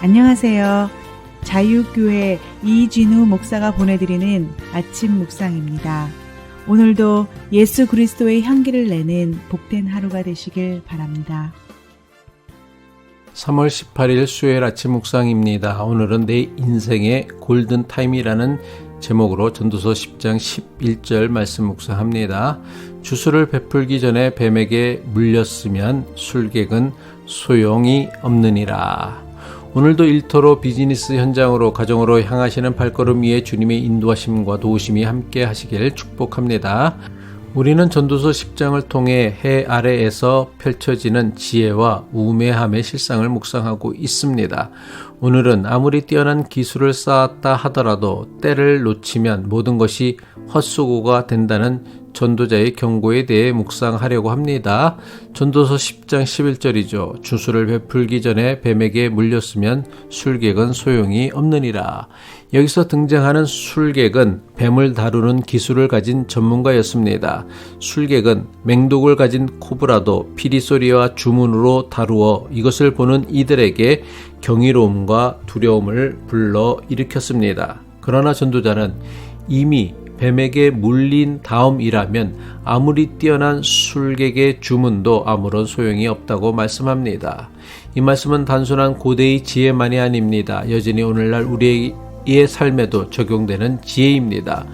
안녕하세요. 자유교회 이진우 목사가 보내드리는 아침 묵상입니다. 오늘도 예수 그리스도의 향기를 내는 복된 하루가 되시길 바랍니다. 3월 18일 수요일 아침 묵상입니다. 오늘은 내 인생의 골든타임이라는 제목으로 전도서 10장 11절 말씀 묵상합니다. 주술을 베풀기 전에 뱀에게 물렸으면 술객은 소용이 없느니라. 오늘도 일터로 비즈니스 현장으로 가정으로 향하시는 발걸음 위에 주님의 인도하심과 도우심이 함께 하시길 축복합니다. 우리는 전도서 10장을 통해 해 아래에서 펼쳐지는 지혜와 우매함의 실상을 묵상하고 있습니다. 오늘은 아무리 뛰어난 기술을 쌓았다 하더라도 때를 놓치면 모든 것이 헛수고가 된다는 전도자의 경고에 대해 묵상하려고 합니다. 전도서 10장 11절이죠. 주술을 베풀기 전에 뱀에게 물렸으면 술객은 소용이 없느니라. 여기서 등장하는 술객은 뱀을 다루는 기술을 가진 전문가였습니다. 술객은 맹독을 가진 코브라도 피리소리와 주문으로 다루어 이것을 보는 이들에게 경이로움과 두려움을 불러 일으켰습니다. 그러나 전도자는 이미 뱀에게 물린 다음이라면 아무리 뛰어난 술객의 주문도 아무런 소용이 없다고 말씀합니다. 이 말씀은 단순한 고대의 지혜만이 아닙니다. 여전히 오늘날 우리의 삶에도 적용되는 지혜입니다.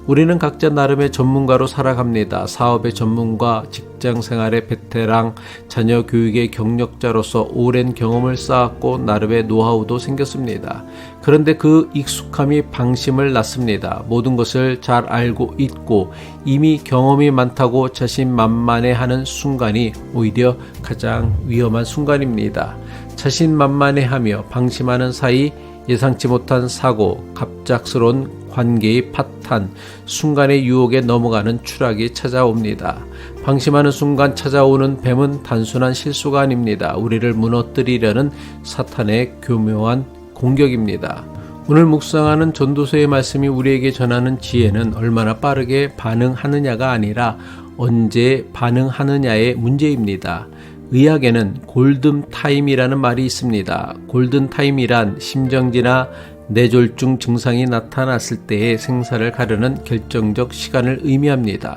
우리는 각자 나름의 전문가로 살아갑니다. 사업의 전문가, 직장 생활의 베테랑, 자녀 교육의 경력자로서 오랜 경험을 쌓았고 나름의 노하우도 생겼습니다. 그런데 그 익숙함이 방심을 낳습니다. 모든 것을 잘 알고 있고 이미 경험이 많다고 자신만만해하는 순간이 오히려 가장 위험한 순간입니다. 자신만만해하며 방심하는 사이 예상치 못한 사고, 갑작스러운 관계의 파탄, 순간의 유혹에 넘어가는 추락이 찾아옵니다. 방심하는 순간 찾아오는 뱀은 단순한 실수가 아닙니다. 우리를 무너뜨리려는 사탄의 교묘한 공격입니다. 오늘 묵상하는 전도서의 말씀이 우리에게 전하는 지혜는 얼마나 빠르게 반응하느냐가 아니라 언제 반응하느냐의 문제입니다. 의학에는 골든타임이라는 말이 있습니다. 골든타임이란 심정지나 뇌졸중 증상이 나타났을 때의 생사를 가르는 결정적 시간을 의미합니다.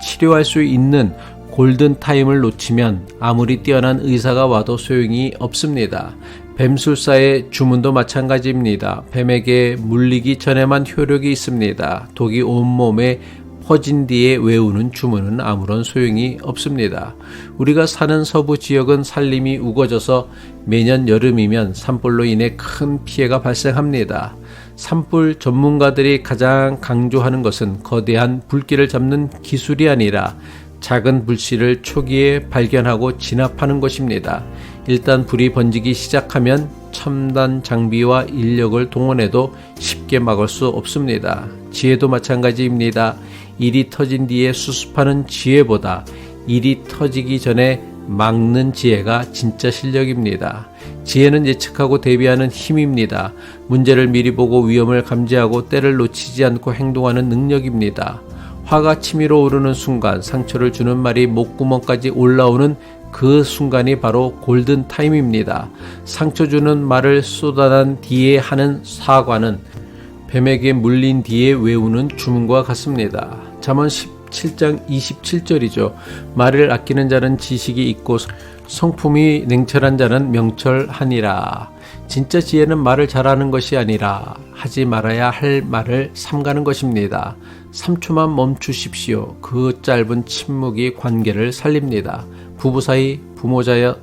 치료할 수 있는 골든타임을 놓치면 아무리 뛰어난 의사가 와도 소용이 없습니다. 뱀술사의 주문도 마찬가지입니다. 뱀에게 물리기 전에만 효력이 있습니다. 독이 온몸에 퍼진 뒤에 외우는 주문은 아무런 소용이 없습니다. 우리가 사는 서부 지역은 산림이 우거져서 매년 여름이면 산불로 인해 큰 피해가 발생합니다. 산불 전문가들이 가장 강조하는 것은 거대한 불길을 잡는 기술이 아니라 작은 불씨를 초기에 발견하고 진압하는 것입니다. 일단 불이 번지기 시작하면 첨단 장비와 인력을 동원해도 쉽게 막을 수 없습니다. 지혜도 마찬가지입니다. 일이 터진 뒤에 수습하는 지혜보다 일이 터지기 전에 막는 지혜가 진짜 실력입니다. 지혜는 예측하고 대비하는 힘입니다. 문제를 미리 보고 위험을 감지하고 때를 놓치지 않고 행동하는 능력입니다. 화가 치밀어 오르는 순간 상처를 주는 말이 목구멍까지 올라오는 그 순간이 바로 골든타임입니다. 상처 주는 말을 쏟아난 뒤에 하는 사과는 뱀에게 물린 뒤에 외우는 주문과 같습니다. 잠언 17장 27절이죠. 말을 아끼는 자는 지식이 있고 성품이 냉철한 자는 명철하니라. 진짜 지혜는 말을 잘하는 것이 아니라 하지 말아야 할 말을 삼가는 것입니다. 3초만 멈추십시오. 그 짧은 침묵이 관계를 살립니다. 부부 사이, 부모 자녀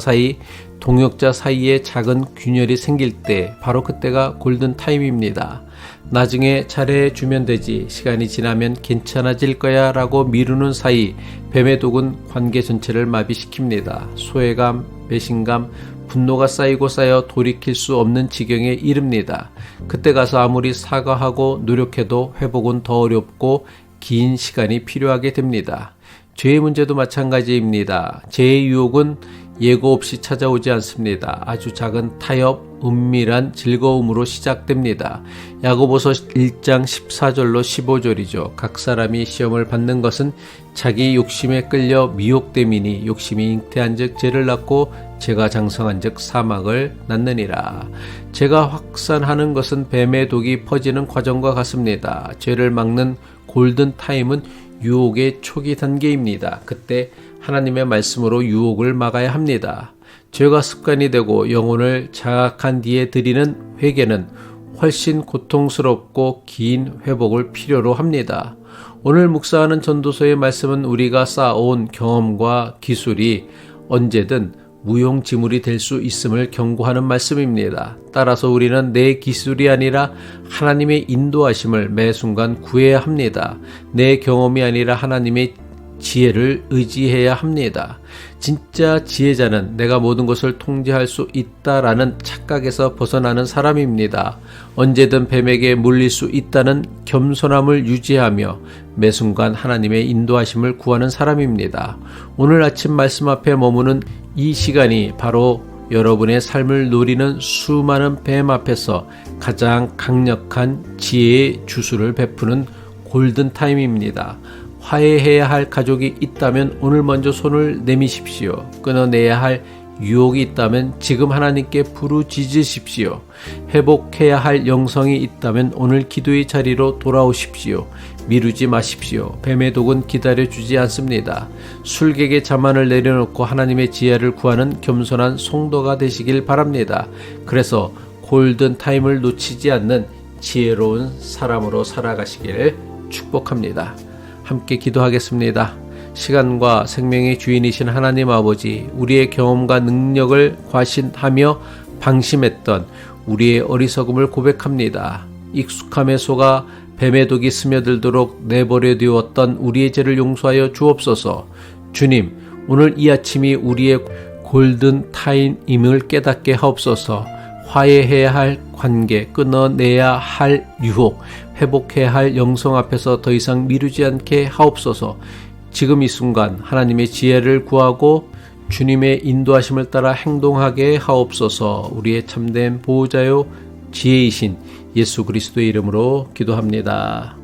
사이, 동역자 사이에 작은 균열이 생길 때 바로 그때가 골든타임입니다. 나중에 잘해주면 되지, 시간이 지나면 괜찮아질 거야 라고 미루는 사이 뱀의 독은 관계 전체를 마비시킵니다. 소외감, 배신감, 분노가 쌓이고 쌓여 돌이킬 수 없는 지경에 이릅니다. 그때 가서 아무리 사과하고 노력해도 회복은 더 어렵고 긴 시간이 필요하게 됩니다. 죄의 문제도 마찬가지입니다. 죄의 유혹은 예고 없이 찾아오지 않습니다. 아주 작은 타협, 은밀한 즐거움으로 시작됩니다. 야고보서 1장 14절로 15절이죠. 각 사람이 시험을 받는 것은 자기 욕심에 끌려 미혹됨이니 욕심이 잉태한 즉 죄를 낳고 죄가 장성한 즉 사망을 낳느니라. 죄가 확산하는 것은 뱀의 독이 퍼지는 과정과 같습니다. 죄를 막는 골든 타임은 유혹의 초기 단계입니다. 그때 하나님의 말씀으로 유혹을 막아야 합니다. 죄가 습관이 되고 영혼을 장악한 뒤에 드리는 회개는 훨씬 고통스럽고 긴 회복을 필요로 합니다. 오늘 묵상하는 전도서의 말씀은 우리가 쌓아온 경험과 기술이 언제든 무용지물이 될 수 있음을 경고하는 말씀입니다. 따라서 우리는 내 기술이 아니라 하나님의 인도하심을 매 순간 구해야 합니다. 내 경험이 아니라 하나님의 지혜를 의지해야 합니다. 진짜 지혜자는 내가 모든 것을 통제할 수 있다라는 착각에서 벗어나는 사람입니다. 언제든 뱀에게 물릴 수 있다는 겸손함을 유지하며 매 순간 하나님의 인도하심을 구하는 사람입니다. 오늘 아침 말씀 앞에 머무는 이 시간이 바로 여러분의 삶을 노리는 수많은 뱀 앞에서 가장 강력한 지혜의 주술을 베푸는 골든타임입니다. 화해해야 할 가족이 있다면 오늘 먼저 손을 내미십시오. 끊어내야 할 유혹이 있다면 지금 하나님께 부르짖으십시오. 회복해야 할 영성이 있다면 오늘 기도의 자리로 돌아오십시오. 미루지 마십시오. 뱀의 독은 기다려주지 않습니다. 술객의 자만을 내려놓고 하나님의 지혜를 구하는 겸손한 성도가 되시길 바랍니다. 그래서 골든타임을 놓치지 않는 지혜로운 사람으로 살아가시길 축복합니다. 함께 기도하겠습니다. 시간과 생명의 주인이신 하나님 아버지, 우리의 경험과 능력을 과신하며 방심했던 우리의 어리석음을 고백합니다. 익숙함에 속아 뱀의 독이 스며들도록 내버려 두었던 우리의 죄를 용서하여 주옵소서. 주님, 오늘 이 아침이 우리의 골든 타임임을 깨닫게 하옵소서. 화해해야 할 관계, 끊어내야 할 유혹, 회복해야 할 영성 앞에서 더 이상 미루지 않게 하옵소서. 지금 이 순간 하나님의 지혜를 구하고 주님의 인도하심을 따라 행동하게 하옵소서. 우리의 참된 보호자요 지혜이신 예수 그리스도의 이름으로 기도합니다.